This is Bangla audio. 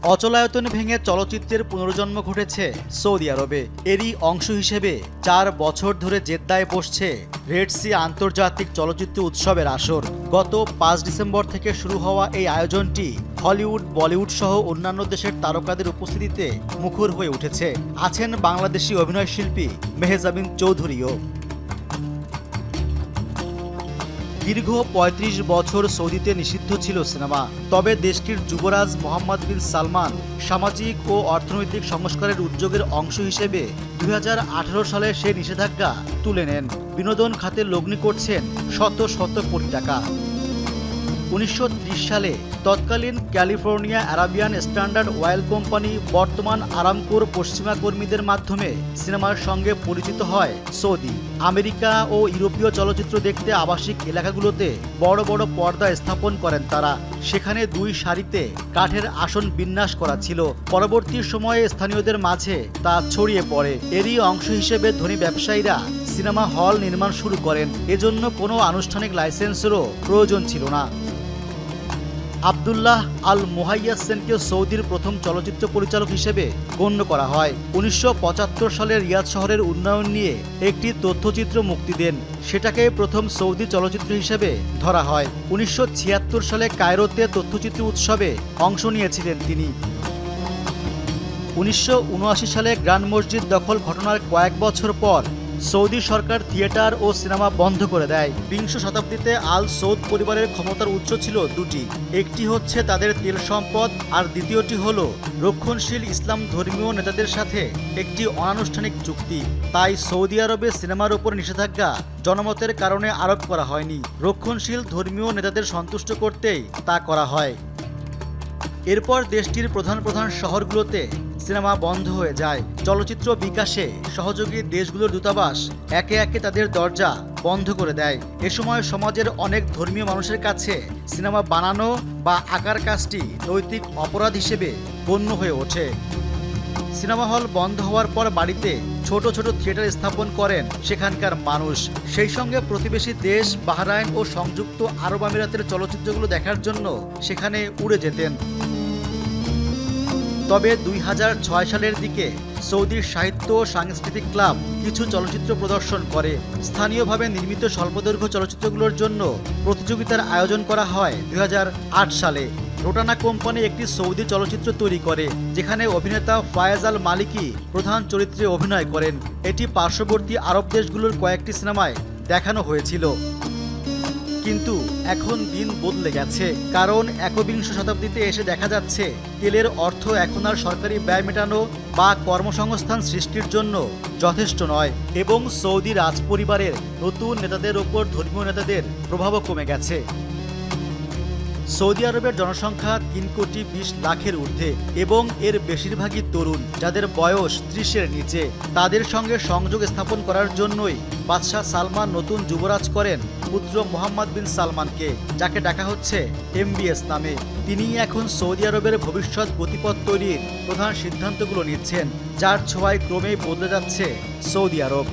অচলায়তন ভেঙে চলচ্চিত্রের পুনর্জন্ম ঘটেছে সৌদি আরবে। এরই অংশ হিসেবে 4 বছর ধরে জেদ্দায় বসছে রেড সি আন্তর্জাতিক চলচ্চিত্র উৎসবের আসর। গত 5 ডিসেম্বর থেকে শুরু হওয়া এই আয়োজনটি হলিউড, বলিউড সহ অন্যান্য দেশের তারকাদের উপস্থিতিতে মুখর হয়ে উঠেছে। আছেন বাংলাদেশি অভিনয়শিল্পী মেহজাবিন চৌধুরীও। দীর্ঘ ৩৫ বছর সৌদিতে নিষিদ্ধ ছিল সিনেমা। তবে দেশটির যুবরাজ মোহাম্মদ বিন সালমান সামাজিক ও অর্থনৈতিক সংস্কারের উদ্যোগের অংশ হিসেবে 2018 সালে সেই নিষেধাজ্ঞা তুলে নেন। বিনোদন খাতে লগ্নি করছেন শত শত কোটি টাকা। 1930 সালে তৎকালীন California Arabian standard oil company, বর্তমান আরামকোর পশ্চিমা কর্মীদের মাধ্যমে সিনেমার সঙ্গে পরিচিত হয় সৌদি। আমেরিকা ও ইউরোপীয় চলচ্চিত্র দেখতে আবাসিক এলাকাগুলোতে বড় বড় পর্দা স্থাপন করেন তারা। সেখানে 2 সারিতে কাঠের আসন বিন্যাস করা ছিল। পরবর্তী সময়ে স্থানীয়দের মাঝে তা ছড়িয়ে পড়ে। এরই অংশ হিসেবে ধনী ব্যবসায়ীরা সিনেমা হল নির্মাণ শুরু করেন। এজন্য কোনো আনুষ্ঠানিক লাইসেন্সেরও প্রয়োজন ছিল না। আবদুল্লাহ আল মুহাইয়াসেনকে সৌদির প্রথম চলচ্চিত্র পরিচালক হিসেবে গণ্য করা হয়। 1975 সালে রিয়াদ শহরের উন্নয়ন নিয়ে একটি তথ্যচিত্র মুক্তি দেন। সেটাকে প্রথম সৌদি চলচ্চিত্র হিসেবে ধরা হয়। 1976 সালে কায়রোতে তথ্যচিত্র উৎসবে অংশ নিয়েছিলেন তিনি। 1979 সালে গ্র্যান্ড মসজিদ দখল ঘটনার কয়েক বছর পর সৌদি সরকার থিয়েটার ও সিনেমা বন্ধ করে দেয়। বিংশ শতাব্দীতে আল সৌদ পরিবারের ক্ষমতার উৎস ছিল 2টি। একটি হচ্ছে তাদের তেল সম্পদ, আর দ্বিতীয়টি হল রক্ষণশীল ইসলাম ধর্মীয় নেতাদের সাথে একটি অনানুষ্ঠানিক চুক্তি। তাই সৌদি আরবে সিনেমার উপর নিষেধাজ্ঞা জনমতের কারণে আরোপ করা হয়নি, রক্ষণশীল ধর্মীয় নেতাদের সন্তুষ্ট করতেই তা করা হয়। এরপর দেশটির প্রধান প্রধান শহরগুলোতে সিনেমা বন্ধ হয়ে যায়। চলচ্চিত্র বিকাশে সহযোগী দেশগুলোর দূতাবাস একে একে তাদের দরজা বন্ধ করে দেয়। এ সময় সমাজের অনেক ধর্মীয় মানুষের কাছে সিনেমা বানানো বা আঁকার কাজটি নৈতিক অপরাধ হিসেবে গণ্য হয়ে ওঠে। সিনেমা হল বন্ধ হওয়ার পর বাড়িতে ছোট ছোট থিয়েটার স্থাপন করেন সেখানকার মানুষ। সেই সঙ্গে প্রতিবেশী দেশ বাহরাইন ও সংযুক্ত আরব আমিরাতের চলচ্চিত্রগুলো দেখার জন্য সেখানে উড়ে যেতেন। তবে 2006 সালের দিকে সৌদির সাহিত্য ও সাংস্কৃতিক ক্লাব কিছু চলচ্চিত্র প্রদর্শন করে। স্থানীয়ভাবে নির্মিত স্বল্পদৈর্ঘ্য চলচ্চিত্রগুলোর জন্য প্রতিযোগিতার আয়োজন করা হয় 2008 সালে। রোটানা কোম্পানি একটি সৌদি চলচ্চিত্র তৈরি করে, যেখানে অভিনেতা ফায়েজ আল মালিকি প্রধান চরিত্রে অভিনয় করেন। এটি পার্শ্ববর্তী আরব দেশগুলোর কয়েকটি সিনেমায় দেখানো হয়েছিল। কিন্তু এখন দিন বদলে গেছে, কারণ 21 শতাব্দীতে এসে দেখা যাচ্ছে তেলের অর্থ এখন আর সরকারি ব্যয় মেটানো বা কর্মসংস্থান সৃষ্টির জন্য যথেষ্ট নয়, এবং সৌদি রাজপরিবারের নতুন নেতাদের ওপর ধর্মীয় নেতাদের প্রভাবও কমে গেছে। সৌদি আরবের জনসংখ্যা 3,20,00,000-এর ঊর্ধ্বে এবং এর বেশিরভাগই তরুণ, যাদের বয়স 30-এর নিচে। তাদের সঙ্গে সংযোগ স্থাপন করার জন্যই বাদশাহ সালমান নতুন যুবরাজ করেন পুত্র মোহাম্মদ বিন সালমানকে, যাকে ডাকা হচ্ছে MBS নামে। তিনিই এখন সৌদি আরবের ভবিষ্যৎ গতিপথ তৈরির প্রধান সিদ্ধান্তগুলো নিচ্ছেন, যার ছোঁয়ায় ক্রমেই বদলে যাচ্ছে সৌদি আরব।